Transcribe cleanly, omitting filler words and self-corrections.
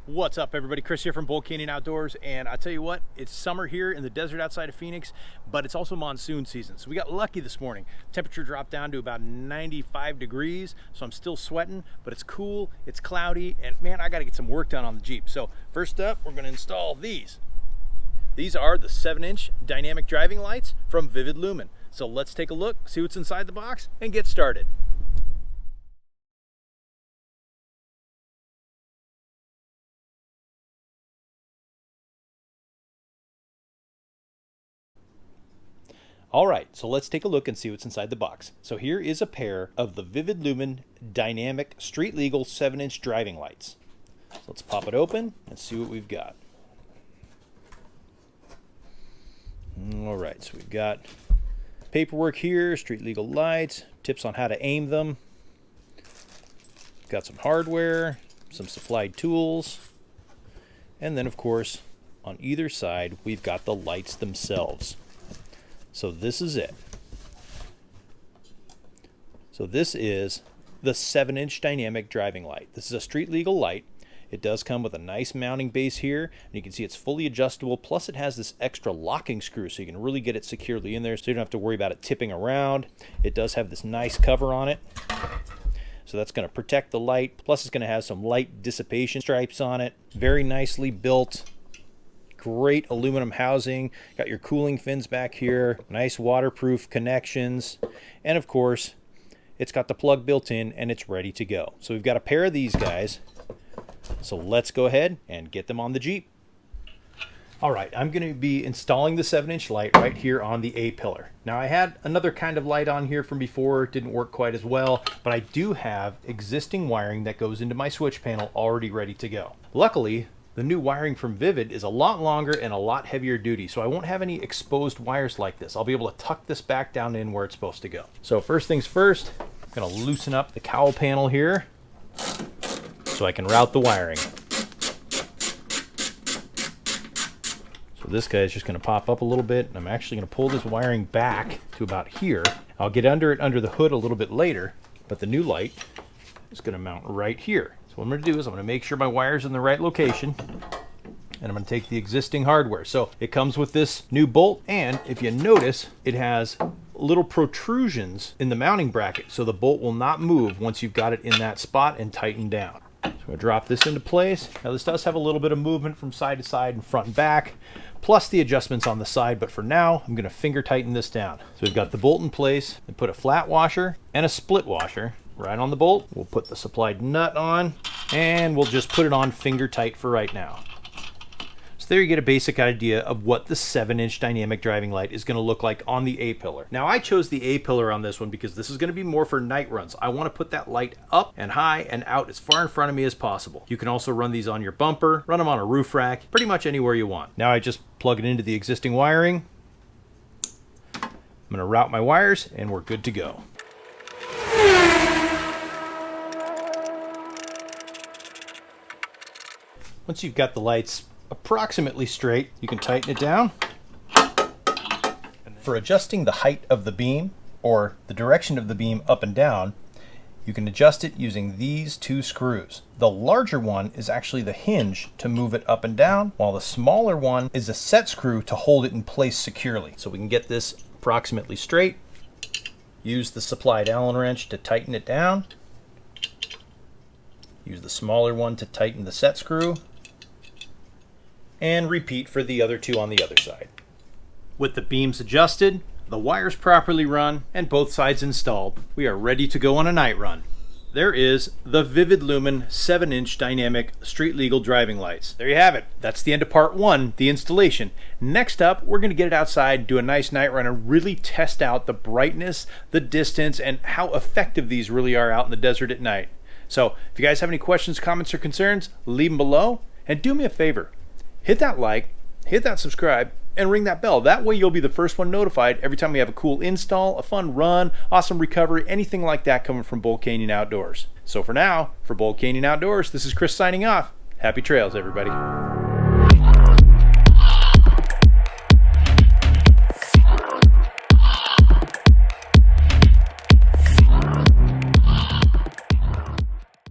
What's up, everybody? Chris here from Bold Canyon Outdoors, and I tell you what, it's summer here in the desert outside of Phoenix, but it's also monsoon season. So we got lucky this morning. Temperature dropped down to about 95 degrees, so I'm still sweating, but it's cool, it's cloudy, and man, I gotta get some work done on the Jeep. So first up, we're gonna install these. These are the 7-inch dynamic driving lights from Vivid Lumen. So let's take a look, see what's inside the box, and get started. All right, so let's take a look and see what's inside the box. So here is a pair of the Vivid Lumen Dynamic Street Legal 7-inch driving lights. So let's pop it open and see what we've got. All right, so we've got paperwork here, street legal lights, tips on how to aim them. Got some hardware, some supplied tools, and then of course, on either side, we've got the lights themselves. So this is it. So this is the 7-inch dynamic driving light. This is a street legal light. It does come with a nice mounting base here, and you can see it's fully adjustable, plus it has this extra locking screw so you can really get it securely in there so you don't have to worry about it tipping around. It does have this nice cover on it, so that's going to protect the light, plus it's going to have some light dissipation stripes on it. Very nicely built. Great aluminum housing, got your cooling fins back here, nice waterproof connections, and of course it's got the plug built in and it's ready to go. So we've got a pair of these guys, so let's go ahead and get them on the Jeep. All right, I'm going to be installing the 7-inch light right here on the A-pillar. Now I had another kind of light on here from before, it didn't work quite as well, but I do have existing wiring that goes into my switch panel already ready to go. Luckily, the new wiring from Vivid is a lot longer and a lot heavier duty, so I won't have any exposed wires like this. I'll be able to tuck this back down in where it's supposed to go. So first things first, I'm going to loosen up the cowl panel here so I can route the wiring. So this guy is just going to pop up a little bit, and I'm actually going to pull this wiring back to about here. I'll get under it under the hood a little bit later, but the new light is going to mount right here. So what I'm going to do is I'm going to make sure my wire's in the right location, and I'm going to take the existing hardware. So it comes with this new bolt, and if you notice, it has little protrusions in the mounting bracket, so the bolt will not move once you've got it in that spot and tightened down. So I'm going to drop this into place. Now this does have a little bit of movement from side to side and front and back, plus the adjustments on the side, but for now I'm going to finger tighten this down. So we've got the bolt in place, and put a flat washer and a split washer right on the bolt. We'll put the supplied nut on, and we'll just put it on finger tight for right now. So there you get a basic idea of what the 7-inch dynamic driving light is going to look like on the A-pillar. Now I chose the A-pillar on this one because this is going to be more for night runs. I want to put that light up and high and out as far in front of me as possible. You can also run these on your bumper, run them on a roof rack, pretty much anywhere you want. Now I just plug it into the existing wiring. I'm going to route my wires, and we're good to go. Once you've got the lights approximately straight, you can tighten it down. For adjusting the height of the beam or the direction of the beam up and down, you can adjust it using these two screws. The larger one is actually the hinge to move it up and down, while the smaller one is a set screw to hold it in place securely. So we can get this approximately straight. Use the supplied Allen wrench to tighten it down. Use the smaller one to tighten the set screw. And repeat for the other two on the other side. With the beams adjusted, the wires properly run, and both sides installed, we are ready to go on a night run. There is the Vivid Lumen 7-inch dynamic street legal driving lights. There you have it. That's the end of part 1, the installation. Next up, we're going to get it outside, do a nice night run, and really test out the brightness, the distance, and how effective these really are out in the desert at night. So if you guys have any questions, comments, or concerns, leave them below, and do me a favor. Hit that like, hit that subscribe, and ring that bell. That way you'll be the first one notified every time we have a cool install, a fun run, awesome recovery, anything like that coming from Bold Canyon Outdoors. So for now, for Bold Canyon Outdoors, this is Chris signing off. Happy trails, everybody.